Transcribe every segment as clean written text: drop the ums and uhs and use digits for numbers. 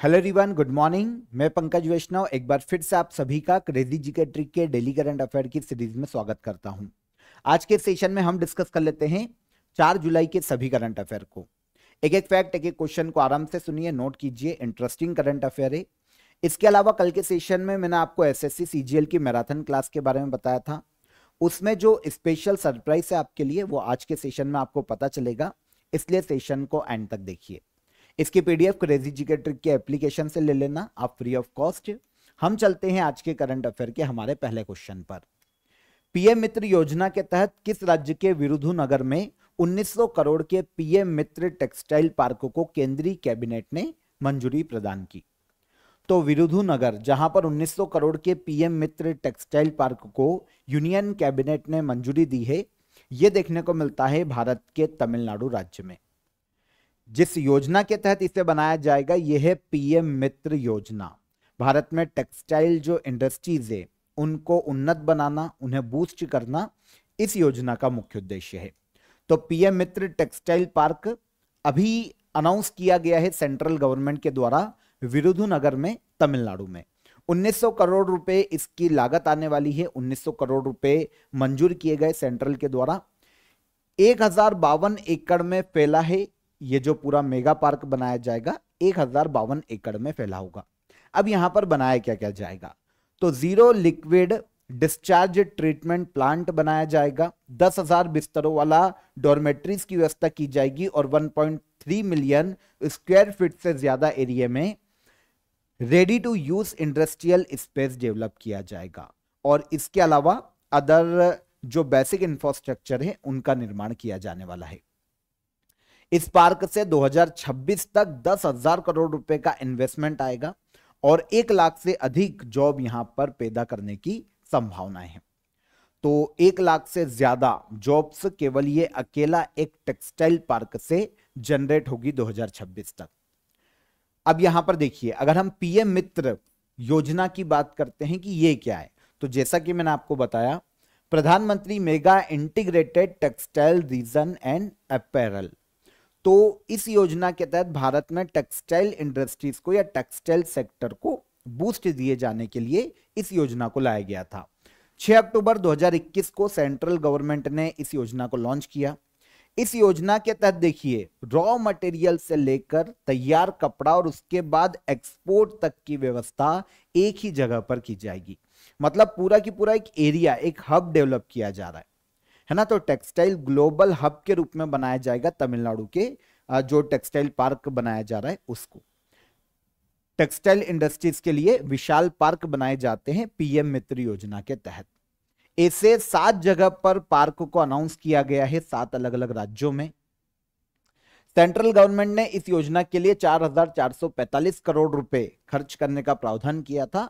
Hello everyone, good morning. मैं पंकज वैष्णव एक बार फिर से आप सभी का क्रेजी जीके ट्रिक के डेली करंट अफेयर की सीरीज में स्वागत करता हूं। आज के सेशन में हम डिस्कस कर लेते हैं 4 जुलाई के सभी करंट अफेयर को। एक एक फैक्ट, एक एक क्वेश्चन को आराम से सुनिए, नोट कीजिए, इंटरेस्टिंग करंट अफेयर है। इसके अलावा कल के सेशन में मैंने आपको एसएससी सीजीएल की मैराथन क्लास के बारे में बताया था। उसमें जो स्पेशल सरप्राइज है आपके लिए वो आज के सेशन में आपको पता चलेगा, इसलिए सेशन को एंड तक देखिए। इसकी पीडीएफ क्रेजी जीके ट्रिक के एप्लीकेशन से ले लेना आप फ्री ऑफ कॉस्ट। हम चलते हैं आज के करंट अफेयर के हमारे पहले क्वेश्चन पर। पीएम मित्र योजना के तहत किस राज्य के विरुधुनगर में 1900 करोड़ के पीएम मित्र टेक्सटाइल पार्क को केंद्रीय कैबिनेट ने मंजूरी प्रदान की? तो विरुधुनगर, जहां पर 1900 करोड़ के पीएम मित्र टेक्सटाइल पार्क को यूनियन कैबिनेट ने मंजूरी दी है, यह देखने को मिलता है भारत के तमिलनाडु राज्य में। जिस योजना के तहत इसे बनाया जाएगा यह है पीएम मित्र योजना। भारत में टेक्सटाइल जो इंडस्ट्रीज है उनको उन्नत बनाना, उन्हें बूस्ट करना इस योजना का मुख्य उद्देश्य है। तो पीएम मित्र टेक्सटाइल पार्क अभी अनाउंस किया गया है सेंट्रल गवर्नमेंट के द्वारा विरुधुनगर में, तमिलनाडु में। 1900 करोड़ रुपए इसकी लागत आने वाली है। 1900 करोड़ रुपए मंजूर किए गए सेंट्रल के द्वारा। 1052 एकड़ में फैला है ये जो पूरा मेगा पार्क बनाया जाएगा, 1052 एकड़ में फैला होगा। अब यहां पर बनाया क्या क्या जाएगा? तो zero liquid discharge treatment plant बनाया जाएगा। 10,000 बिस्तरों वाला डॉर्मेट्रीज की व्यवस्था की जाएगी और 1.3 मिलियन स्क्वायर फीट से ज्यादा एरिया में ready to use industrial space develop किया जाएगा। और इसके अलावा अदर जो बेसिक इंफ्रास्ट्रक्चर है उनका निर्माण किया जाने वाला है। इस पार्क से 2026 तक 10,000 करोड़ रुपए का इन्वेस्टमेंट आएगा और 1 लाख से अधिक जॉब यहां पर पैदा करने की संभावनाएं हैं। तो 1 लाख से ज्यादा जॉब्स केवल ये अकेला एक टेक्सटाइल पार्क से जनरेट होगी 2026 तक। अब यहां पर देखिए, अगर हम पीएम मित्र योजना की बात करते हैं कि ये क्या है, तो जैसा कि मैंने आपको बताया, प्रधानमंत्री mega integrated textile reason and apparel. तो इस योजना के तहत भारत में टेक्सटाइल इंडस्ट्रीज को या टेक्सटाइल सेक्टर को बूस्ट दिए जाने के लिए इस योजना को लाया गया था। 6 अक्टूबर 2021 को सेंट्रल गवर्नमेंट ने इस योजना को लॉन्च किया। इस योजना के तहत देखिए, रॉ मटेरियल से लेकर तैयार कपड़ा और उसके बाद एक्सपोर्ट तक की व्यवस्था एक ही जगह पर की जाएगी। मतलब पूरा की पूरा एक एरिया, एक हब डेवलप किया जा रहा है ना। तो टेक्सटाइल ग्लोबल हब के रूप में बनाया जाएगा तमिलनाडु के जो टेक्सटाइल पार्क बनाया जा रहा है उसको। टेक्सटाइल इंडस्ट्रीज के लिए विशाल पार्क बनाए जाते हैं पीएम मित्र योजना के तहत। ऐसे 7 जगह पर पार्क को अनाउंस किया गया है, 7 अलग अलग राज्यों में। सेंट्रल गवर्नमेंट ने इस योजना के लिए 4,445 करोड़ रुपए खर्च करने का प्रावधान किया था।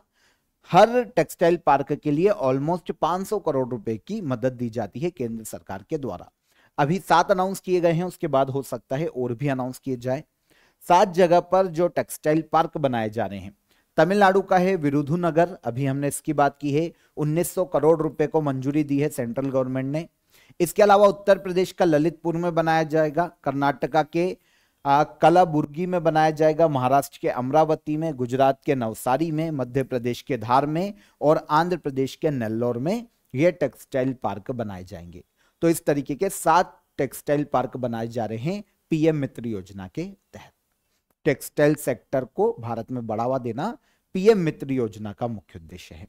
हर टेक्सटाइल पार्क के लिए ऑलमोस्ट 500 करोड़ रुपए की मदद दी जाती है केंद्र सरकार के द्वारा। अभी 7 अनाउंस किए गए हैं, उसके बाद हो सकता है और भी अनाउंस किए जाए। 7 जगह पर जो टेक्सटाइल पार्क बनाए जा रहे हैं, तमिलनाडु का है विरुधुनगर, अभी हमने इसकी बात की है। 1900 करोड़ रुपए को मंजूरी दी है सेंट्रल गवर्नमेंट ने। इसके अलावा उत्तर प्रदेश का ललितपुर में बनाया जाएगा, कर्नाटका के कलाबुर्गी में बनाया जाएगा, महाराष्ट्र के अमरावती में, गुजरात के नवसारी में, मध्य प्रदेश के धार में और आंध्र प्रदेश के नेल्लोर में ये टेक्सटाइल पार्क बनाए जाएंगे। तो इस तरीके के 7 टेक्सटाइल पार्क बनाए जा रहे हैं पीएम मित्र योजना के तहत। टेक्सटाइल सेक्टर को भारत में बढ़ावा देना पीएम मित्र योजना का मुख्य उद्देश्य है।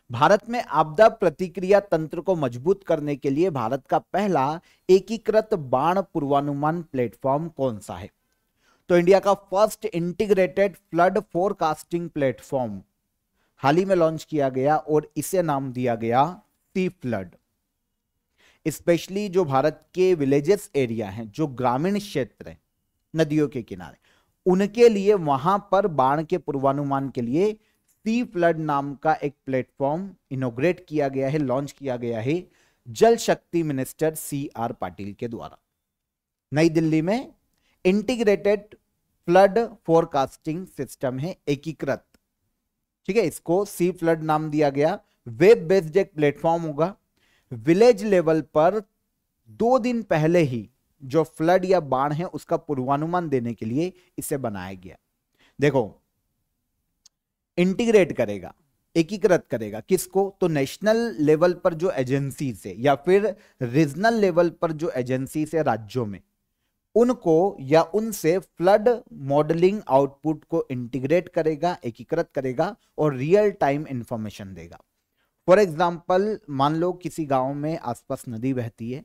भारत में आपदा प्रतिक्रिया तंत्र को मजबूत करने के लिए भारत का पहला एकीकृत बाढ़ पूर्वानुमान प्लेटफॉर्म कौन सा है? तो इंडिया का first integrated flood forecasting platform हाल ही में लॉन्च किया गया और इसे नाम दिया गया सी फ्लड। स्पेशली जो भारत के विलेजेस एरिया हैं, जो ग्रामीण क्षेत्र हैं नदियों के किनारे, उनके लिए वहां पर बाढ़ के पूर्वानुमान के लिए सी फ्लड नाम का एक प्लेटफॉर्म इनोग्रेट किया गया है, लॉन्च किया गया है जल शक्ति मिनिस्टर CR पाटिल के द्वारा। नई दिल्ली में इंटीग्रेटेड फ्लड फोरकास्टिंग सिस्टम है, एकीकृत, ठीक है, इसको सी फ्लड नाम दिया गया। वेब बेस्ड एक प्लेटफॉर्म होगा। विलेज लेवल पर 2 दिन पहले ही जो फ्लड या बाढ़ है उसका पूर्वानुमान देने के लिए इसे बनाया गया। देखो इंटीग्रेट करेगा, एकीकृत करेगा किसको, तो नेशनल लेवल पर जो एजेंसी से या फिर रीजनल लेवल पर जो एजेंसी से राज्यों में, उनको या उनसे फ्लड मॉडलिंग आउटपुट को इंटीग्रेट करेगा, एकीकृत करेगा और रियल टाइम इंफॉर्मेशन देगा। फॉर एग्जाम्पल मान लो किसी गांव में आसपास नदी बहती है,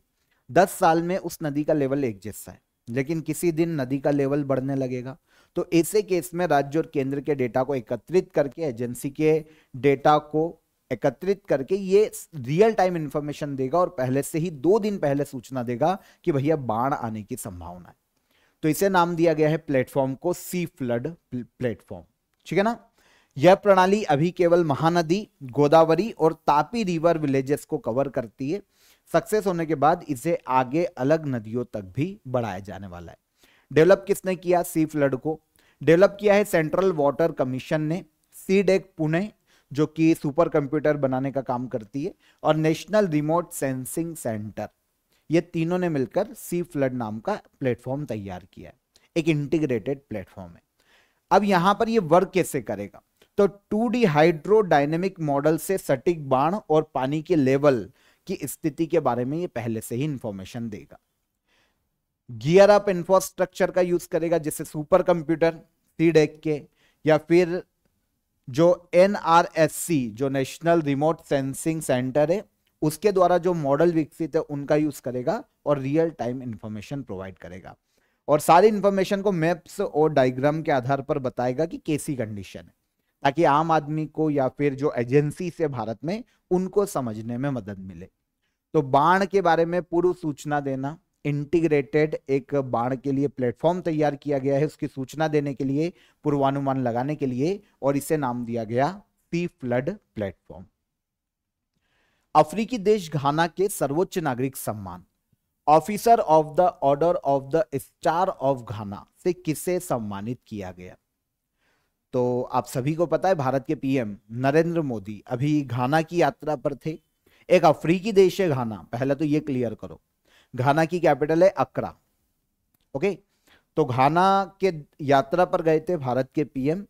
10 साल में उस नदी का लेवल एक जैसा है, लेकिन किसी दिन नदी का लेवल बढ़ने लगेगा, तो ऐसे केस में राज्य और केंद्र के डेटा को एकत्रित करके, एजेंसी के डेटा को एकत्रित करके ये रियल टाइम इंफॉर्मेशन देगा और पहले से ही 2 दिन पहले सूचना देगा कि भैया बाढ़ आने की संभावना है। तो इसे नाम दिया गया है प्लेटफॉर्म को सी फ्लड प्लेटफॉर्म, ठीक है ना। यह प्रणाली अभी केवल महानदी, गोदावरी और तापी रिवर विलेजेस को कवर करती है। सक्सेस होने के बाद इसे आगे अलग नदियों तक भी बढ़ाया जाने वाला है। डेवलप किसने किया सी फ्लड को? डेवलप किया है सेंट्रल वाटर कमीशन ने, सीडेक पुणे जो कि सुपर कंप्यूटर बनाने का काम करती है, और नेशनल रिमोट सेंसिंग सेंटर, ये तीनों ने मिलकर सी फ्लड नाम का प्लेटफॉर्म तैयार किया है। एक इंटीग्रेटेड प्लेटफॉर्म है। अब यहां पर ये वर्क कैसे करेगा? तो 2D हाइड्रोडायनेमिक मॉडल से सटीक बाढ़ और पानी के लेवल की स्थिति के बारे में ये पहले से ही इंफॉर्मेशन देगा। गियर अप इंफ्रास्ट्रक्चर का यूज करेगा, जैसे सुपर कंप्यूटर सीडेक के, या फिर जो NRSC जो नेशनल रिमोट सेंसिंग सेंटर है उसके द्वारा जो मॉडल विकसित है उनका यूज करेगा और रियल टाइम इंफॉर्मेशन प्रोवाइड करेगा, और सारी इंफॉर्मेशन को मैप्स और डायग्राम के आधार पर बताएगा कि कैसी कंडीशन है, ताकि आम आदमी को या फिर जो एजेंसी से भारत में उनको समझने में मदद मिले। तो बाढ़ के बारे में पूर्व सूचना देना, इंटीग्रेटेड एक बाढ़ के लिए प्लेटफॉर्म तैयार किया गया है उसकी सूचना देने के लिए, पूर्वानुमान लगाने के लिए, और इसे नाम दिया गया सी फ्लड प्लेटफॉर्म। अफ्रीकी देश घाना के सर्वोच्च नागरिक सम्मान officer of the Order of the star of घाना से किसे सम्मानित किया गया? तो आप सभी को पता है भारत के पीएम नरेंद्र मोदी अभी घाना की यात्रा पर थे। एक अफ्रीकी देश है घाना, पहले तो ये क्लियर करो। घाना की कैपिटल है अक्रा, ओके। तो घाना के यात्रा पर गए थे भारत के पीएम,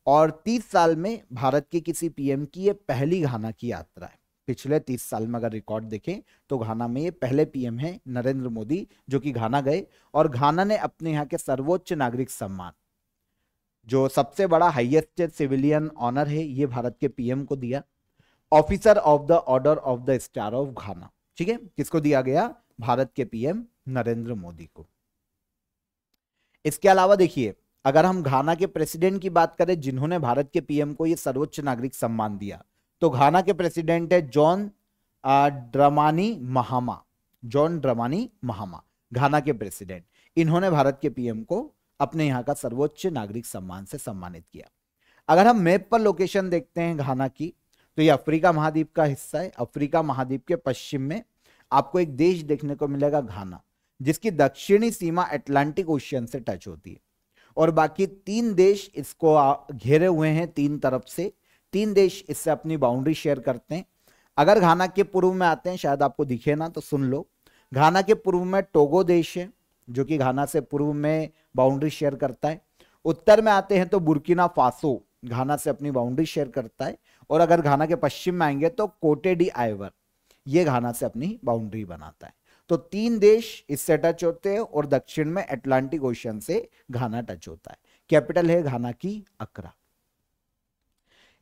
और 30 साल में भारत के किसी पीएम की ये पहली घाना की यात्रा है। पिछले 30 साल में अगर रिकॉर्ड देखें तो घाना में ये पहले पीएम है नरेंद्र मोदी जो कि घाना गए, और घाना ने अपने यहाँ के सर्वोच्च नागरिक सम्मान, जो सबसे बड़ा हाईएस्ट सिविलियन ऑनर है, ये भारत के पीएम को दिया, officer of the Order of the star of घाना। ठीक है, किसको दिया गया? भारत के पीएम नरेंद्र मोदी को। इसके अलावा देखिए, अगर हम घाना के प्रेसिडेंट की बात करें जिन्होंने भारत के पीएम को यह सर्वोच्च नागरिक सम्मान दिया, तो घाना के प्रेसिडेंट है जॉन ड्रमानी महामा। जॉन ड्रमानी महामा घाना के प्रेसिडेंट, इन्होंने भारत के पीएम को अपने यहां का सर्वोच्च नागरिक सम्मान से सम्मानित किया। अगर हम मैप पर लोकेशन देखते हैं घाना की, तो ये अफ्रीका महाद्वीप का हिस्सा है। अफ्रीका महाद्वीप के पश्चिम में आपको एक देश देखने को मिलेगा घाना, जिसकी दक्षिणी सीमा अटलांटिक ओशियन से टच होती है, और बाकी 3 देश इसको घेरे हुए हैं 3 तरफ से। 3 देश इससे अपनी बाउंड्री शेयर करते हैं। अगर घाना के पूर्व में आते हैं, शायद आपको दिखे ना तो सुन लो, घाना के पूर्व में टोगो देश है जो कि घाना से पूर्व में बाउंड्री शेयर करता है। उत्तर में आते हैं तो बुर्किना फासो घाना से अपनी बाउंड्री शेयर करता है, और अगर घाना के पश्चिम में आएंगे तो कोटे डी आइवर, ये घाना से अपनी बाउंड्री बनाता है। तो 3 देश इससे टच होते हैं, और दक्षिण में अटलांटिक ओशियन से घाना टच होता है। कैपिटल है घाना की अक्रा।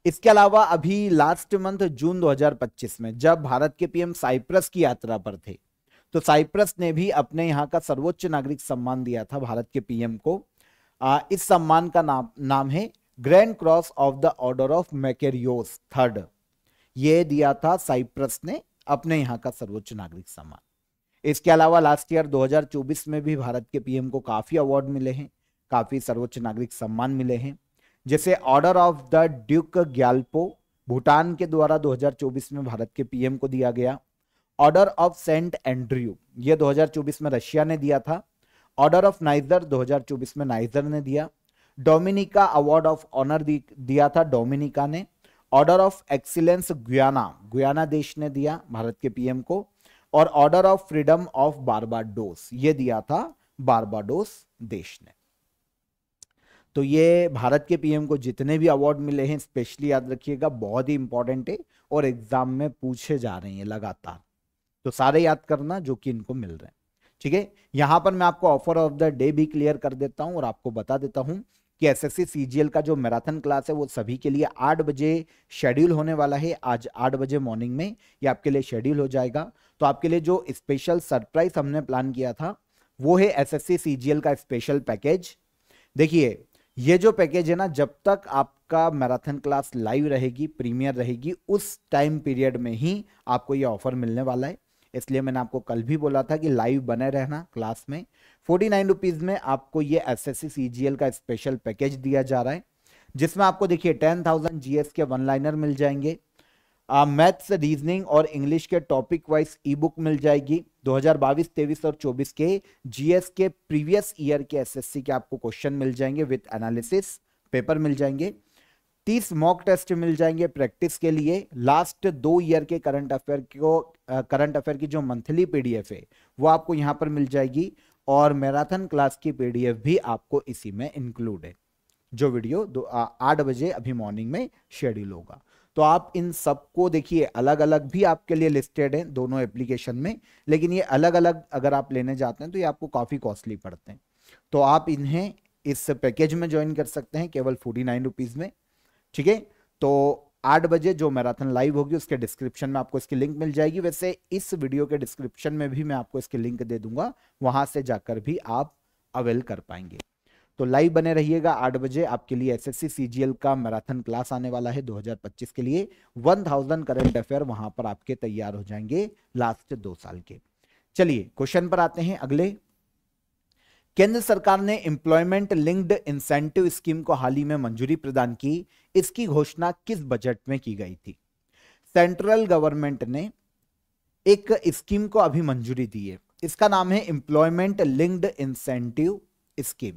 इसके अलावा अभी लास्ट मंथ जून 2025 में जब भारत के पीएम साइप्रस की यात्रा पर थे, तो साइप्रस ने भी अपने यहाँ का सर्वोच्च नागरिक सम्मान दिया था भारत के पीएम को। इस सम्मान का नाम है Grand Cross of the Order of Makarios III। ये दिया था साइप्रस ने अपने यहाँ का सर्वोच्च नागरिक सम्मान। इसके अलावा लास्ट ईयर 2024 में भी भारत के पीएम को काफी अवार्ड मिले हैं, काफी सर्वोच्च नागरिक सम्मान मिले हैं, जैसे order of the Duke Gyalpo Bhutan के द्वारा 2024 में भारत के पीएम को दिया गया। ऑर्डर ऑफ सेंट एंड्रयू ये 2024 में रशिया ने दिया था। ऑर्डर ऑफ नाइजर 2024 में नाइजर ने दिया। डोमिनिका अवार्ड ऑफ ऑनर दिया था डोमिनिका ने। ऑर्डर ऑफ एक्सीलेंस गुयाना देश ने दिया भारत के पीएम को, और order of freedom of Barbados ये दिया था बारबाडोस देश ने। तो ये भारत के पीएम को जितने भी अवार्ड मिले हैं स्पेशली याद रखिएगा, बहुत ही इंपॉर्टेंट है और एग्जाम में पूछे जा रहे हैं लगातार, तो सारे याद करना जो कि इनको मिल रहे हैं। ठीक है, यहां पर मैं आपको ऑफर ऑफ द डे भी क्लियर कर देता हूं और आपको बता देता हूं कि एसएससी सीजीएल का जो मैराथन क्लास है वो सभी के लिए 8 बजे शेड्यूल होने वाला है। आज 8 बजे मॉर्निंग में ये आपके लिए शेड्यूल हो जाएगा। तो आपके लिए जो स्पेशल सरप्राइज हमने प्लान किया था वो है एसएससी सीजीएल का स्पेशल पैकेज। देखिए, ये जो पैकेज है ना, जब तक आपका मैराथन क्लास लाइव रहेगी, प्रीमियर रहेगी, उस टाइम पीरियड में ही आपको ये ऑफर मिलने वाला है। इसलिए मैंने आपको कल भी बोला था कि लाइव बने रहना क्लास में। 49 रुपीज में आपको ये एसएससी सीजीएल का स्पेशल पैकेज दिया जा रहा है, जिसमें आपको देखिए 10,000 जीएस के वन लाइनर मिल जाएंगे, मैथ्स, रीजनिंग और इंग्लिश के टॉपिक वाइज ई बुक मिल जाएगी, 2022, 23 और 24 के जीएस के प्रीवियस ईयर के एसएससी के आपको क्वेश्चन मिल जाएंगे विद एनालिसिस पेपर मिल जाएंगे, 30 मॉक टेस्ट मिल जाएंगे प्रैक्टिस के लिए, लास्ट 2 ईयर के करंट अफेयर की जो मंथली पीडीएफ है वो आपको यहां पर मिल जाएगी, और मैराथन क्लास की पीडीएफ भी आपको इसी में इंक्लूड है, जो वीडियो 8 बजे अभी मॉर्निंग में शेड्यूल होगा। तो आप इन सबको देखिए, अलग अलग भी आपके लिए लिस्टेड है दोनों एप्लीकेशन में, लेकिन ये अलग अलग अगर आप लेने जाते हैं तो ये आपको काफी कॉस्टली पड़ते हैं। तो आप इन्हें इस पैकेज में ज्वाइन कर सकते हैं केवल 49 रुपीज में। ठीक है, तो 8 बजे जो मैराथन लाइव होगी उसके डिस्क्रिप्शन में आपको इसकी लिंक मिल जाएगी। वैसे इस वीडियो के डिस्क्रिप्शन में भी मैं आपको इसकी लिंक दे दूंगा, वहां से जाकर भी आप अवेल कर पाएंगे। तो लाइव बने रहिएगा, 8 बजे आपके लिए एसएससी सीजीएल का मैराथन क्लास आने वाला है 2025 के लिए। 1000 करंट अफेयर वहां पर आपके तैयार हो जाएंगे लास्ट 2 साल के। चलिए क्वेश्चन पर आते हैं अगले। केंद्र सरकार ने एम्प्लॉयमेंट लिंक्ड इंसेंटिव स्कीम को हाल ही में मंजूरी प्रदान की, इसकी घोषणा किस बजट में की गई थी? सेंट्रल गवर्नमेंट ने एक स्कीम को अभी मंजूरी दी है, इसका नाम है एम्प्लॉयमेंट लिंक्ड इंसेंटिव स्कीम।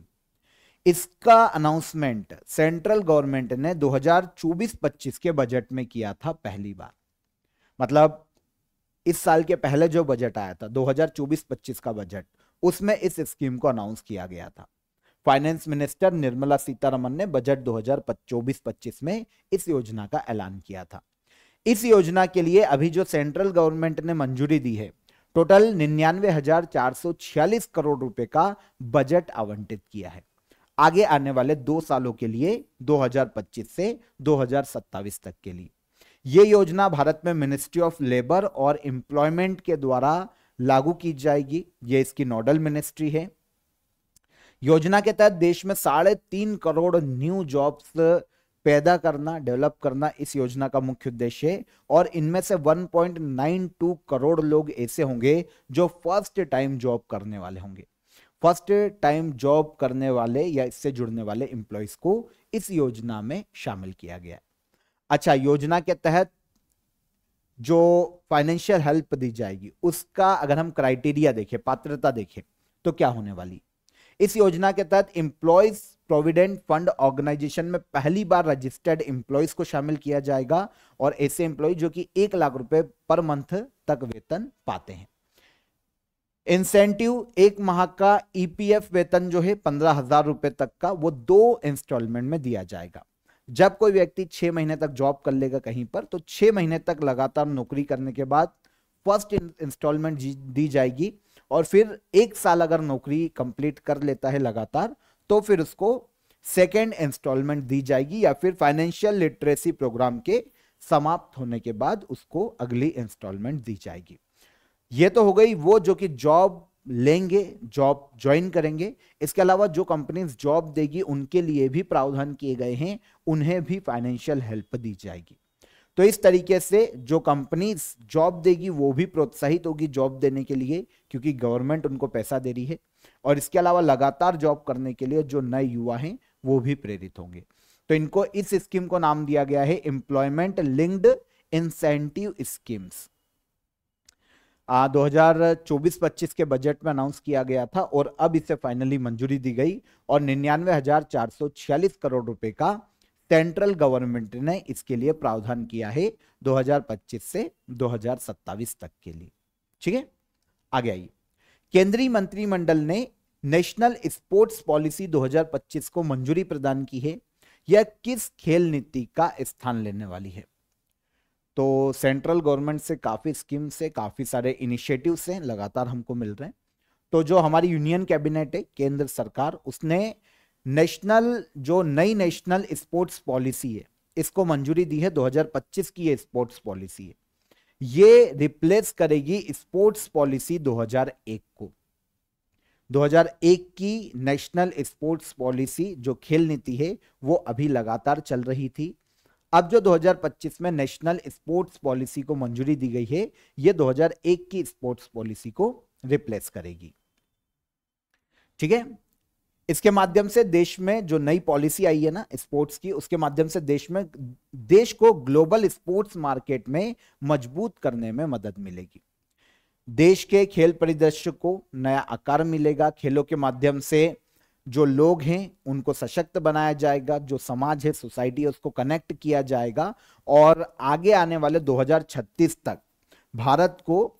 इसका अनाउंसमेंट सेंट्रल गवर्नमेंट ने 2024-25 के बजट में किया था पहली बार। मतलब इस साल के पहले जो बजट आया था 2024-25 का बजट, उसमें इस स्कीम को अनाउंस किया गया था। फाइनेंस मिनिस्टर निर्मला सीतारमण ने बजट 2024-25 में इस योजना का ऐलान किया था। इस योजना के लिए अभी जो सेंट्रल गवर्नमेंट ने मंजूरी दी है, टोटल 99,446 करोड़ रुपए का बजट आवंटित किया है आगे आने वाले 2 सालों के लिए, 2025 से 2027 तक के लिए। यह योजना भारत में मिनिस्ट्री ऑफ लेबर और एम्प्लॉयमेंट के द्वारा लागू की जाएगी। यह इसकी नोडल मिनिस्ट्री है। योजना के तहत देश में 3.5 करोड़ न्यू जॉब्स पैदा करना, डेवलप करना इस योजना का मुख्य उद्देश्य है, और इनमें से 1.92 करोड़ लोग ऐसे होंगे जो फर्स्ट टाइम जॉब करने वाले होंगे। फर्स्ट टाइम जॉब करने वाले या इससे जुड़ने वाले एम्प्लॉइज को इस योजना में शामिल किया गया है। अच्छा, योजना के तहत जो फाइनेंशियल हेल्प दी जाएगी उसका अगर हम क्राइटेरिया देखें, पात्रता देखें, तो क्या होने वाली? इस योजना के तहत एम्प्लॉइज प्रोविडेंट फंड ऑर्गेनाइजेशन में पहली बार रजिस्टर्ड एम्प्लॉइज को शामिल किया जाएगा, और ऐसे एम्प्लॉय जो कि 1 लाख रुपए पर मंथ तक वेतन पाते हैं। इंसेंटिव 1 माह का ईपीएफ वेतन जो है 15,000 रुपए तक का, वो 2 इंस्टॉलमेंट में दिया जाएगा। जब कोई व्यक्ति 6 महीने तक जॉब कर लेगा कहीं पर, तो 6 महीने तक लगातार नौकरी करने के बाद फर्स्ट इंस्टॉलमेंट दी जाएगी, और फिर 1 साल अगर नौकरी कंप्लीट कर लेता है लगातार, तो फिर उसको सेकेंड इंस्टॉलमेंट दी जाएगी, या फिर फाइनेंशियल लिटरेसी प्रोग्राम के समाप्त होने के बाद उसको अगली इंस्टॉलमेंट दी जाएगी। ये तो हो गई वो जो कि जॉब लेंगे, जॉब ज्वाइन करेंगे। इसके अलावा जो कंपनीज जॉब देगी उनके लिए भी प्रावधान किए गए हैं, उन्हें भी फाइनेंशियल हेल्प दी जाएगी। तो इस तरीके से जो कंपनीज जॉब देगी वो भी प्रोत्साहित होगी जॉब देने के लिए, क्योंकि गवर्नमेंट उनको पैसा दे रही है, और इसके अलावा लगातार जॉब करने के लिए जो नए युवा हैं वो भी प्रेरित होंगे। तो इनको, इस स्कीम को नाम दिया गया है एम्प्लॉयमेंट लिंक्ड इंसेंटिव स्कीम्स। 2024-25 के बजट में अनाउंस किया गया था, और अब इसे फाइनली मंजूरी दी गई, और 99,446 करोड़ रुपए का सेंट्रल गवर्नमेंट ने इसके लिए प्रावधान किया है 2025 से 2027 तक के लिए। ठीक है, आगे आइए। केंद्रीय मंत्रिमंडल ने नेशनल स्पोर्ट्स पॉलिसी 2025 को मंजूरी प्रदान की है? यह किस खेल नीति का स्थान लेने वाली है? तो सेंट्रल गवर्नमेंट से काफी स्कीम से, काफी सारे इनिशिएटिव से लगातार हमको मिल रहे हैं। तो जो हमारी यूनियन कैबिनेट है, केंद्र सरकार, उसने नई नेशनल स्पोर्ट्स पॉलिसी है, इसको मंजूरी दी है। 2025 की ये स्पोर्ट्स पॉलिसी है, ये रिप्लेस करेगी स्पोर्ट्स पॉलिसी 2001 को। 2001 की नेशनल स्पोर्ट्स पॉलिसी जो खेल नीति है वो अभी लगातार चल रही थी। अब जो 2025 में नेशनल स्पोर्ट्स पॉलिसी को मंजूरी दी गई है, ये 2001 की स्पोर्ट्स पॉलिसी को रिप्लेस करेगी। ठीक है, इसके माध्यम से देश में जो नई पॉलिसी आई है ना स्पोर्ट्स की, उसके माध्यम से देश को ग्लोबल स्पोर्ट्स मार्केट में मजबूत करने में मदद मिलेगी। देश के खेल परिदृश्य को नया आकार मिलेगा। खेलों के माध्यम से जो लोग हैं उनको सशक्त बनाया जाएगा, जो समाज है, सोसाइटी है, उसको कनेक्ट किया जाएगा। और आगे आने वाले 2036 तक भारत को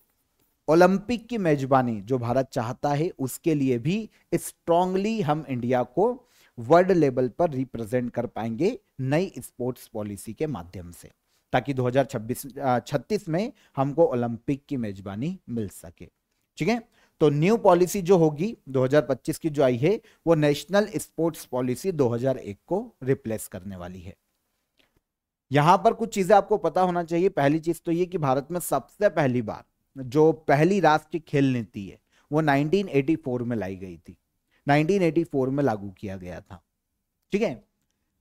ओलंपिक की मेजबानी जो भारत चाहता है, उसके लिए भी स्ट्रांगली हम इंडिया को वर्ल्ड लेवल पर रिप्रेजेंट कर पाएंगे नई स्पोर्ट्स पॉलिसी के माध्यम से, ताकि 2036 में हमको ओलंपिक की मेजबानी मिल सके। ठीक है, तो न्यू पॉलिसी जो होगी 2025 की जो आई है, वो नेशनल स्पोर्ट्स पॉलिसी 2001 को रिप्लेस करने वाली है। यहां पर कुछ चीजें आपको पता होना चाहिए। पहली चीज तो ये कि भारत में सबसे पहली बार जो पहली राष्ट्रीय खेल नीति है वो 1984 में लाई गई थी, 1984 में लागू किया गया था। ठीक है,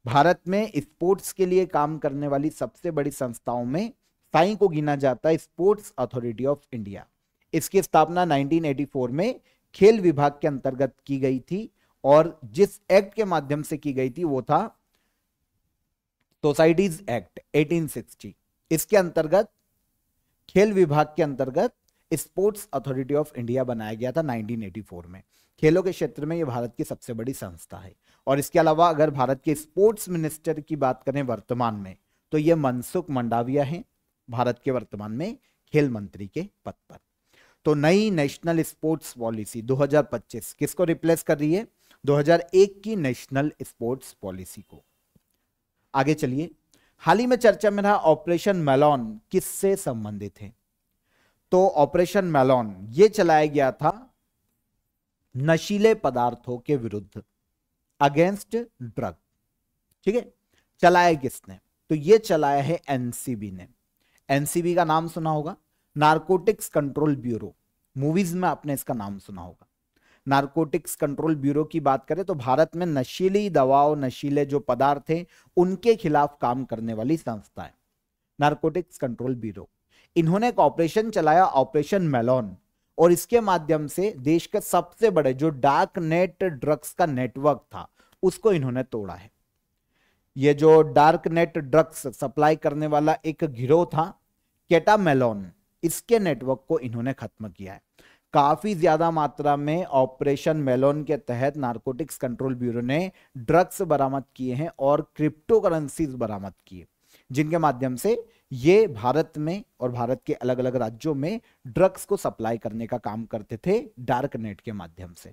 भारत में स्पोर्ट्स के लिए काम करने वाली सबसे बड़ी संस्थाओं में साई को गिना जाता है स्पोर्ट्स अथॉरिटी ऑफ इंडिया। इसकी स्थापना 1984 में खेल विभाग के अंतर्गत की गई थी, और जिस एक्ट के माध्यम से की गई थी वो था सोसाइटीज एक्ट 1860। इसके अंतर्गत खेल विभाग के अंतर्गत स्पोर्ट्स अथॉरिटी ऑफ इंडिया बनाया गया था 1984 में। खेलों के क्षेत्र में यह भारत की सबसे बड़ी संस्था है। और इसके अलावा अगर भारत के स्पोर्ट्स मिनिस्टर की बात करें वर्तमान में, तो यह मनसुख मंडाविया हैं, भारत के वर्तमान में खेल मंत्री के पद पर। तो नई नेशनल स्पोर्ट्स पॉलिसी 2025 किसको रिप्लेस कर रही है? 2001 की नेशनल स्पोर्ट्स पॉलिसी को। आगे चलिए, हाल ही में चर्चा में रहा ऑपरेशन मैलोन किससे संबंधित है? तो ऑपरेशन मैलोन ये चलाया गया था नशीले पदार्थों के विरुद्ध, अगेंस्ट ड्रग। ठीक है, चलाया किसने? तो ये चलाया है एनसीबी ने। एनसीबी का नाम सुना होगा, नारकोटिक्स कंट्रोल ब्यूरो। मूवीज में आपने इसका नाम सुना होगा। नारकोटिक्स कंट्रोल ब्यूरो की बात करें तो भारत में नशीली दवाओं, नशीले जो पदार्थ हैं उनके खिलाफ काम करने वाली संस्था है नारकोटिक्स कंट्रोल ब्यूरो। इन्होंने एक ऑपरेशन चलाया, ऑपरेशन मैलोन, और इसके माध्यम से देश के सबसे बड़े जो डार्क नेट ड्रग्स का नेटवर्क था उसको इन्होंने तोड़ा है। ये जो डार्क नेट ड्रग्स सप्लाई करने वाला एक गिरोह था केटामेलॉन, इसके नेटवर्क को इन्होंने खत्म किया है। काफी ज्यादा मात्रा में ऑपरेशन मेलोन के तहत नारकोटिक्स कंट्रोल ब्यूरो ने ड्रग्स बरामद किए हैं और क्रिप्टो करेंसीज बरामद किए, जिनके माध्यम से ये भारत में और भारत के अलग अलग राज्यों में ड्रग्स को सप्लाई करने का काम करते थे डार्क नेट के माध्यम से।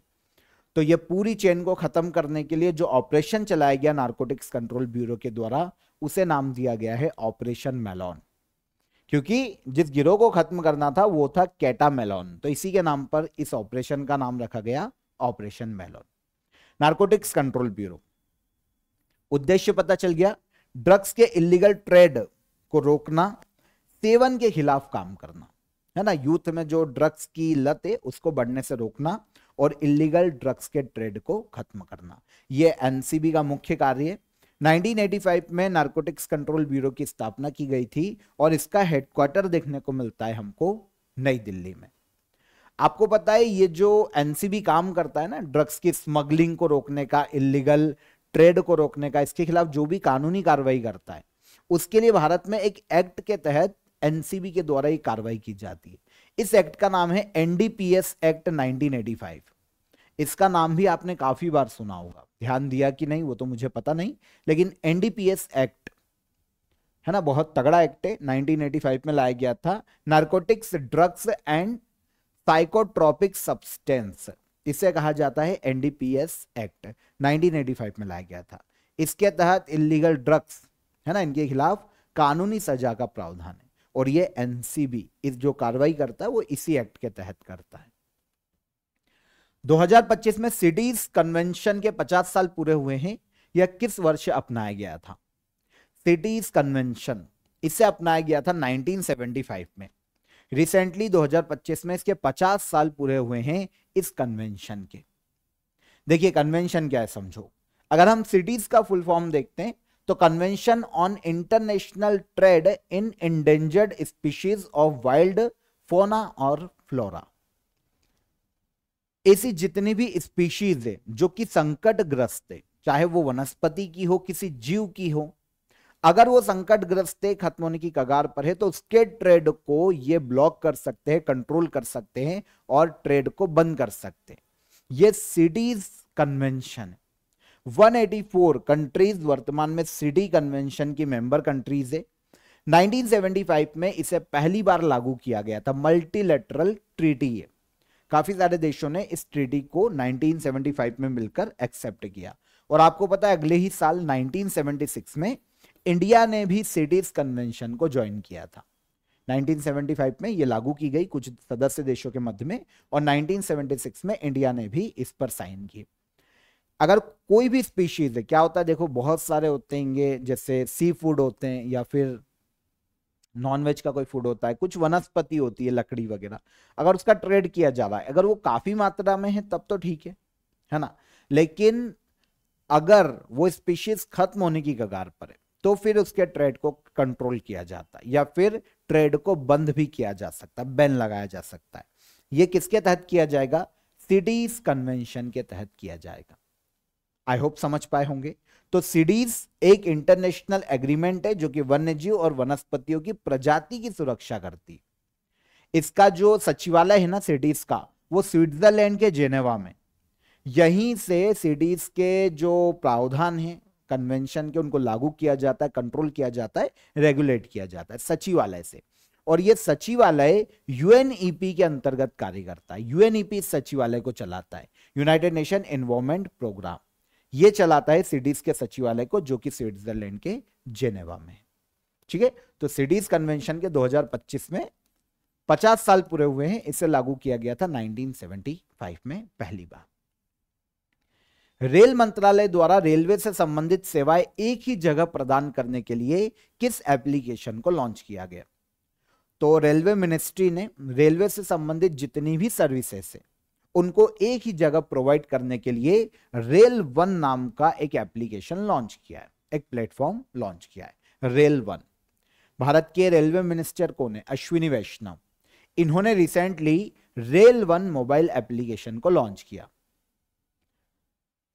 तो ये पूरी चेन को खत्म करने के लिए जो ऑपरेशन चलाया गया नारकोटिक्स कंट्रोल ब्यूरो के द्वारा, उसे नाम दिया गया है ऑपरेशन मैलोन, क्योंकि जिस गिरोह को खत्म करना था वो था केटामेलॉन, तो इसी के नाम पर इस ऑपरेशन का नाम रखा गया ऑपरेशन मैलोन। नारकोटिक्स कंट्रोल ब्यूरो, उद्देश्य पता चल गया, ड्रग्स के इलीगल ट्रेड को रोकना, सेवन के खिलाफ काम करना, है ना, यूथ में जो ड्रग्स की लत है उसको बढ़ने से रोकना और इलीगल ड्रग्स के ट्रेड को खत्म करना, यह एनसीबी का मुख्य कार्य है। 1985 में नारकोटिक्स कंट्रोल ब्यूरो की स्थापना की गई थी और इसका हेडक्वार्टर देखने को मिलता है हमको नई दिल्ली में। आपको पता है ये जो एनसीबी काम करता है ना ड्रग्स की स्मगलिंग को रोकने का, इलीगल ट्रेड को रोकने का, इसके खिलाफ जो भी कानूनी कार्रवाई करता है उसके लिए भारत में एक एक्ट के तहत एनसीबी के द्वारा ही कार्रवाई की जाती है। इस एक्ट का नाम है एनडीपीएस एक्ट 1985। इसका नाम भी आपने काफी बार सुना होगा, ध्यान दिया कि नहीं वो तो मुझे पता नहीं, लेकिन एनडीपीएस एक्ट है ना, बहुत तगड़ा एक्ट है, 1985 में लाया गया था। Narcotics, drugs and psychotropic substance, इसे कहा जाता है एनडीपीएस एक्ट, 1985 में लाया गया था। इसके तहत इलीगल ड्रग्स है ना, इनके खिलाफ कानूनी सजा का प्रावधान है, और ये एनसीबी इस जो कार्रवाई करता है वो इसी एक्ट के तहत करता है। 2025 में सिटीज कन्वेंशन के 50 साल पूरे हुए हैं। यह किस वर्ष अपनाया गया था? सिटीज कन्वेंशन इसे अपनाया गया था 1975 में। रिसेंटली 2025 में इसके 50 साल पूरे हुए हैं इस कन्वेंशन के। देखिए कन्वेंशन क्या है समझो। अगर हम सिटीज का फुल फॉर्म देखते हैं तो convention on international trade in endangered species of wild फोना और फ्लोरा। ऐसी जितनी भी स्पीशीज है जो कि संकटग्रस्त है, चाहे वो वनस्पति की हो, किसी जीव की हो, अगर वो संकटग्रस्त है, खत्म होने की कगार पर है, तो उसके ट्रेड को ये ब्लॉक कर सकते हैं, कंट्रोल कर सकते हैं और ट्रेड को बंद कर सकते हैं। ये सिटीज कन्वेंशन है। 184 कंट्रीज वर्तमान में सिटी कन्वेंशन की मेंबर कंट्रीज है। 1975 में इसे पहली बार लागू किया गया था। मल्टीलेटरल ट्रीटी है। काफी सारे देशों ने इस ट्रीटी को 1975 में मिलकर एक्सेप्ट किया। और आपको पता है अगले ही साल 1976 में इंडिया ने भी सिटीज कन्वेंशन को ज्वाइन किया था। 1975 में यह लागू की गई कुछ सदस्य देशों के मध्य में, और 1976 में इंडिया ने भी इस पर साइन की। अगर कोई भी स्पीशीज है, क्या होता है देखो, बहुत सारे होते हैं, जैसे सी फूड होते हैं या फिर नॉनवेज का कोई फूड होता है, कुछ वनस्पति होती है लकड़ी वगैरह, अगर उसका ट्रेड किया जा रहा है, अगर वो काफी मात्रा में है तब तो ठीक है ना। लेकिन अगर वो स्पीशीज खत्म होने की कगार पर है तो फिर उसके ट्रेड को कंट्रोल किया जाता है या फिर ट्रेड को बंद भी किया जा सकता है, बैन लगाया जा सकता है। ये किसके तहत किया जाएगा? सिटीज कन्वेंशन के तहत किया जाएगा। आई होप समझ पाए होंगे। तो सिटीज एक इंटरनेशनल एग्रीमेंट है जो कि वन्यजीव और वनस्पतियों की प्रजाति की सुरक्षा करती। इसका जो सचिवालय है ना सिटीज का, वो स्विट्जरलैंड के जेनेवा में। यहीं से सिटीज के जो प्रावधान है कन्वेंशन के, उनको लागू किया जाता है, कंट्रोल किया जाता है, रेगुलेट किया जाता है सचिवालय से। और यह सचिवालय यूएनईपी के अंतर्गत कार्य करता है। यूएनईपी सचिवालय को चलाता है, यूनाइटेड नेशन एनवायरमेंट प्रोग्राम, यह चलाता है सिटीज के सचिवालय को, जो कि स्विट्जरलैंड के जेनेवा में। ठीक है, तो सिटीज कन्वेंशन के 2025 में 50 साल पूरे हुए हैं। इसे लागू किया गया था 1975 में पहली बार। रेल मंत्रालय द्वारा रेलवे से संबंधित सेवाएं एक ही जगह प्रदान करने के लिए किस एप्लीकेशन को लॉन्च किया गया? तो रेलवे मिनिस्ट्री ने रेलवे से संबंधित जितनी भी सर्विसेज है उनको एक ही जगह प्रोवाइड करने के लिए रेल वन नाम का एक एप्लीकेशन लॉन्च किया है, एक प्लेटफॉर्म लॉन्च किया है, रेल वन। भारत के रेलवे मिनिस्टर कौन है? अश्विनी वैष्णव। इन्होंने recently rail one mobile application को लॉन्च किया।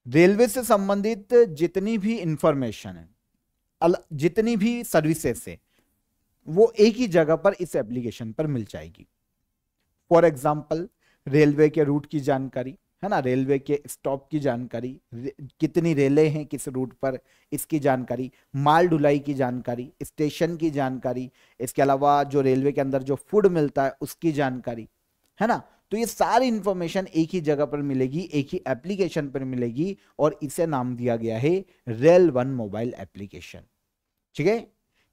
रेलवे से संबंधित जितनी भी इंफॉर्मेशन है, जितनी भी सर्विसेज है, वो एक ही जगह पर इस एप्लीकेशन पर मिल जाएगी। फॉर एग्जांपल रेलवे के रूट की जानकारी है ना, रेलवे के स्टॉप की जानकारी, कितनी रेलें हैं किस रूट पर, इसकी जानकारी, माल ढुलाई की जानकारी, स्टेशन की जानकारी, इसके अलावा जो रेलवे के अंदर जो फूड मिलता है उसकी जानकारी, है ना। तो ये सारी इंफॉर्मेशन एक ही जगह पर मिलेगी, एक ही एप्लीकेशन पर मिलेगी, और इसे नाम दिया गया है रेल वन मोबाइल एप्लीकेशन। ठीक है,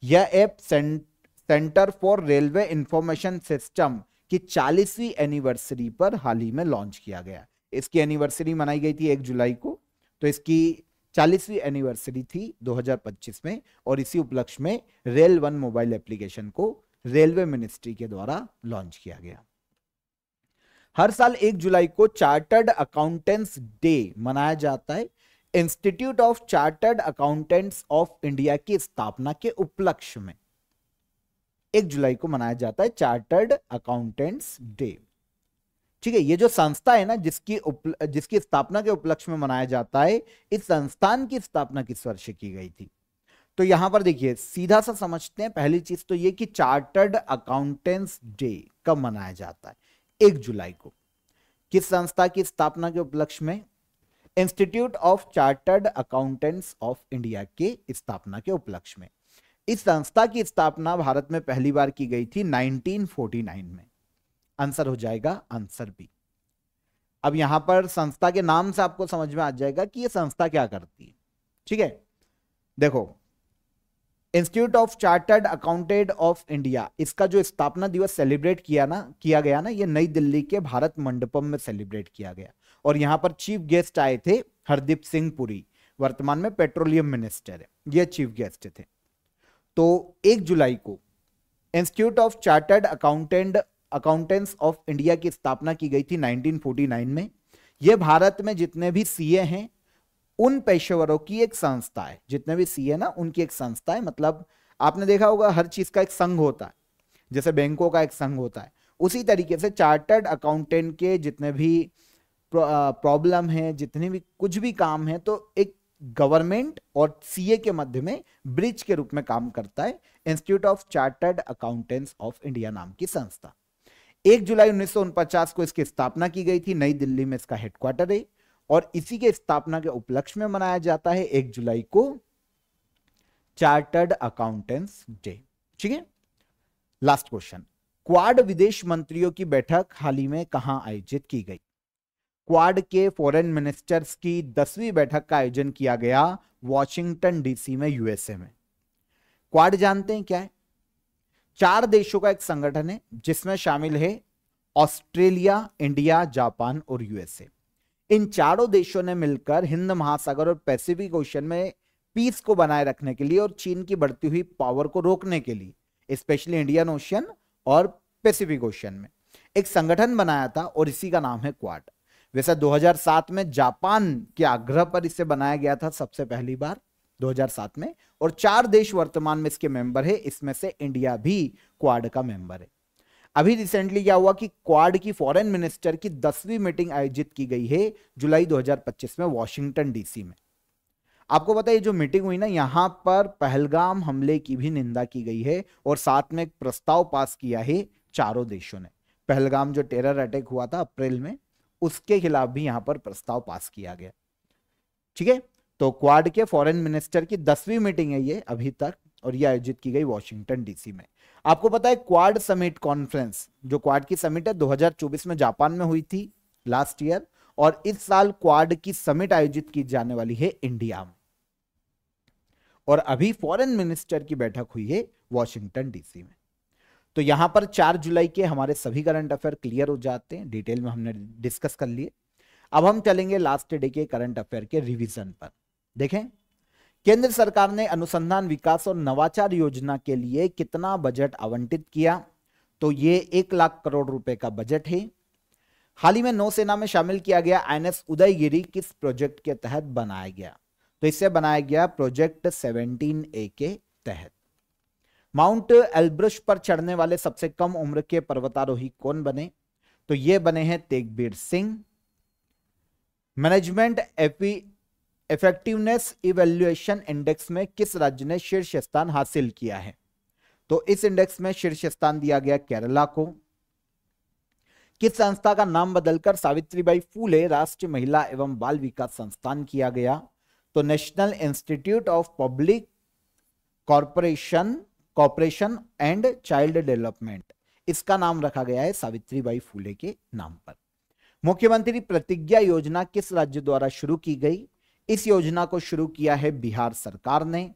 यह app centre for railway information system की 40वीं एनिवर्सरी पर हाल ही में लॉन्च किया गया। इसकी एनिवर्सरी मनाई गई थी 1 जुलाई को, तो इसकी 40वीं एनिवर्सरी थी 2025 में, और इसी उपलक्ष्य में रेल वन मोबाइल एप्लीकेशन को रेलवे मिनिस्ट्री के द्वारा लॉन्च किया गया। हर साल 1 जुलाई को चार्टर्ड अकाउंटेंट्स डे मनाया जाता है। Institute of chartered accountants of India की स्थापना के उपलक्ष्य में 1 जुलाई को मनाया जाता है चार्टर्ड अकाउंटेंट्स डे। ठीक है, ये जो संस्था है ना जिसकी स्थापना के उपलक्ष्य में मनाया जाता है, इस संस्थान की स्थापना किस वर्ष की गई थी? तो यहां पर देखिए सीधा सा समझते हैं। पहली चीज तो ये कि चार्टर्ड अकाउंटेंट्स डे कब मनाया जाता है? 1 जुलाई को। किस संस्था की स्थापना के उपलक्ष्य में? Institute of chartered accountants of India के स्थापना के उपलक्ष्य में। इस संस्था की स्थापना भारत में पहली बार की गई थी 1949 में। आंसर हो जाएगा आंसर बी। अब यहां पर संस्था के नाम से आपको समझ में आ जाएगा कि ये संस्था क्या करती है। ठीक है, देखो, institute of chartered accountant of India, इसका जो स्थापना दिवस सेलिब्रेट किया गया ना, ये नई दिल्ली के भारत मंडपम में सेलिब्रेट किया गया। और यहां पर चीफ गेस्ट आए थे हरदीप सिंह पुरी, वर्तमान में पेट्रोलियम मिनिस्टर है, ये चीफ गेस्ट थे। तो 1 जुलाई को institute of chartered accountants of India की स्थापना की गई थी 1949 में। यह भारत में जितने भी सीए हैं उन पेशेवरों की एक संस्था है, जितने भी सीए ना उनकी एक संस्था है। मतलब आपने देखा होगा हर चीज का एक संघ होता है, जैसे बैंकों का एक संघ होता है, उसी तरीके से चार्टर्ड अकाउंटेंट के जितने भी प्रॉब्लम है, जितने भी कुछ भी काम है, तो एक गवर्नमेंट और सीए के मध्य में ब्रिज के रूप में काम करता है institute of chartered accountants of India नाम की संस्था। 1 जुलाई 1949 को इसकी स्थापना की गई थी, नई दिल्ली में इसका हेडक्वार्टर है। और इसी के स्थापना के उपलक्ष्य में मनाया जाता है 1 जुलाई को चार्टर्ड अकाउंटेंट्स डे। ठीक है, लास्ट क्वेश्चन, क्वाड विदेश मंत्रियों की बैठक हाल ही में कहां आयोजित की गई? क्वाड के फॉरेन मिनिस्टर्स की 10वीं बैठक का आयोजन किया गया वॉशिंगटन डीसी में, यूएसए में। क्वाड जानते हैं क्या है? 4 देशों का एक संगठन है जिसमें शामिल है ऑस्ट्रेलिया, इंडिया, जापान और यूएसए। इन चारों देशों ने मिलकर हिंद महासागर और पैसिफिक ओशन में पीस को बनाए रखने के लिए और चीन की बढ़ती हुई पावर को रोकने के लिए, स्पेशली इंडियन ओशन और पैसिफिक ओशन में, एक संगठन बनाया था और इसी का नाम है क्वाड। वैसे 2007 में जापान के आग्रह पर इसे बनाया गया था सबसे पहली बार 2007 में, और 4 देश वर्तमान में इसके मेंबर है, इसमें से इंडिया भी क्वाड का मेंबर है। अभी रिसेंटली क्या हुआ कि क्वाड की फॉरेन मिनिस्टर की 10वीं मीटिंग आयोजित की गई है जुलाई 2025 में वॉशिंगटन डीसी में। आपको पता है जो मीटिंग हुई ना, यहां पर पहलगाम हमले की भी निंदा की गई है और साथ में एक प्रस्ताव पास किया है चारों देशों ने। पहलगाम जो टेरर अटैक हुआ था अप्रैल में, उसके खिलाफ भी यहां पर प्रस्ताव पास किया गया। ठीक है, तो क्वाड के फॉरेन मिनिस्टर की 10वीं मीटिंग है ये अभी तक, और ये आयोजित की गई वॉशिंगटन डीसी में। आपको पता है क्वाड समिट कॉन्फ्रेंस, जो क्वाड की समिट है 2024 में जापान में हुई थी लास्ट ईयर, और इस साल क्वाड की समिट आयोजित की जाने वाली है इंडिया में। और अभी फॉरेन मिनिस्टर की बैठक हुई है वॉशिंगटन डीसी में। तो यहां पर 4 जुलाई के हमारे सभी करंट अफेयर क्लियर हो जाते हैं, डिटेल में हमने डिस्कस कर लिए। अब हम चलेंगे लास्ट डे के करंट अफेयर के रिवीजन पर। देखें, केंद्र सरकार ने अनुसंधान विकास और नवाचार योजना के लिए कितना बजट आवंटित किया? तो ये 1 लाख करोड़ रुपए का बजट है। हाल ही में नौसेना में शामिल किया गया आईएनएस उदयगिरी किस प्रोजेक्ट के तहत बनाया गया? तो इससे बनाया गया प्रोजेक्ट 17A के तहत। माउंट एल्ब्रस पर चढ़ने वाले सबसे कम उम्र के पर्वतारोही कौन बने? तो ये बने हैं Tegbir Singh. Management effectiveness evaluation index में किस राज्य ने शीर्ष स्थान हासिल किया है? तो इस इंडेक्स में शीर्ष स्थान दिया गया केरला को। किस संस्था का नाम बदलकर सावित्रीबाई फूले राष्ट्रीय महिला एवं बाल विकास संस्थान किया गया? तो national institute of public corporation and child development, इसका नाम रखा गया है सावित्रीबाई फूले के नाम पर। मुख्यमंत्री प्रतिज्ञा योजना किस राज्य द्वारा शुरू की गई? इस योजना को शुरू किया है बिहार सरकार ने।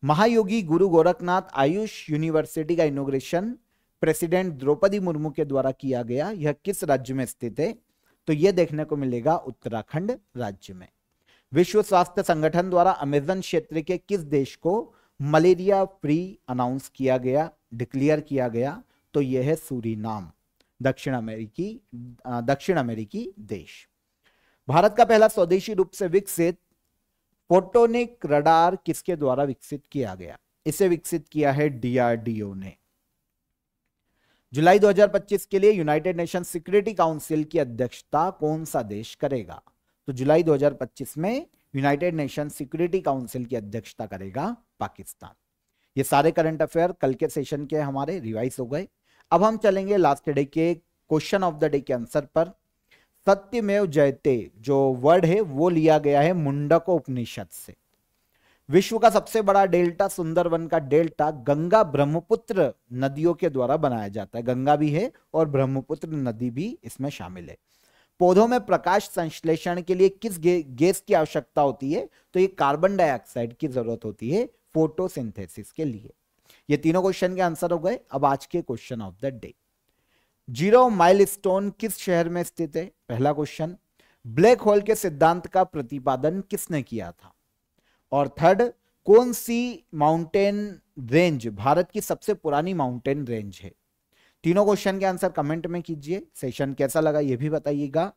महायोगी गुरु गोरखनाथ आयुष यूनिवर्सिटी का इनॉग्रेशन प्रेसिडेंट द्रौपदी मुर्मू के द्वारा किया गया, यह किस राज्य में स्थित है? तो यह देखने को मिलेगा उत्तराखंड राज्य में। विश्व स्वास्थ्य संगठन द्वारा अमेजन क्षेत्र के किस देश को मलेरिया फ्री अनाउंस किया गया, डिक्लेयर किया गया? तो यह है सूरीनाम, दक्षिण अमेरिकी देश। भारत का पहला स्वदेशी रूप से विकसित फोटोनिक रडार किसके द्वारा विकसित किया गया? इसे विकसित किया है डीआरडीओ ने। जुलाई 2025 के लिए यूनाइटेड नेशन सिक्योरिटी काउंसिल की अध्यक्षता कौन सा देश करेगा? तो जुलाई 2025 में यूनाइटेड नेशन सिक्योरिटी काउंसिल की अध्यक्षता करेगा पाकिस्तान। ये सारे करंट अफेयर कल के सेशन के हमारे रिवाइज हो गए। अब हम चलेंगे लास्ट डे के क्वेश्चन ऑफ द डे के आंसर पर। सत्यमेव जयते जो वर्ड है वो लिया गया है मुंडक उपनिषद से। विश्व का सबसे बड़ा डेल्टा सुंदरवन का डेल्टा गंगा ब्रह्मपुत्र नदियों के द्वारा बनाया जाता है। गंगा भी है और ब्रह्मपुत्र नदी भी इसमें शामिल है। पौधों में प्रकाश संश्लेषण के लिए किस गैस की आवश्यकता होती है? तो ये कार्बन डाइऑक्साइड की जरूरत होती है फोटोसिंथेसिस के लिए। ये तीनों क्वेश्चन के आंसर हो गए। अब आज के question of the day, 0 milestone किस शहर में स्थित है? पहला क्वेश्चन, ब्लैक होल के सिद्धांत का प्रतिपादन किसने किया था? और थर्ड, कौन सी माउंटेन रेंज भारत की सबसे पुरानी माउंटेन रेंज है? तीनों क्वेश्चन के आंसर कमेंट में कीजिए। सेशन कैसा लगा ये भी बताइएगा।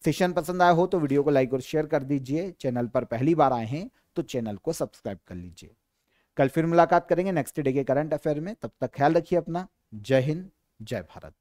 सेशन पसंद आया हो तो वीडियो को लाइक और शेयर कर दीजिए। चैनल पर पहली बार आए हैं तो चैनल को सब्सक्राइब कर लीजिए। कल फिर मुलाकात करेंगे नेक्स्ट डे के करंट अफेयर में। तब तक ख्याल रखिए अपना। जय हिंद, जय भारत।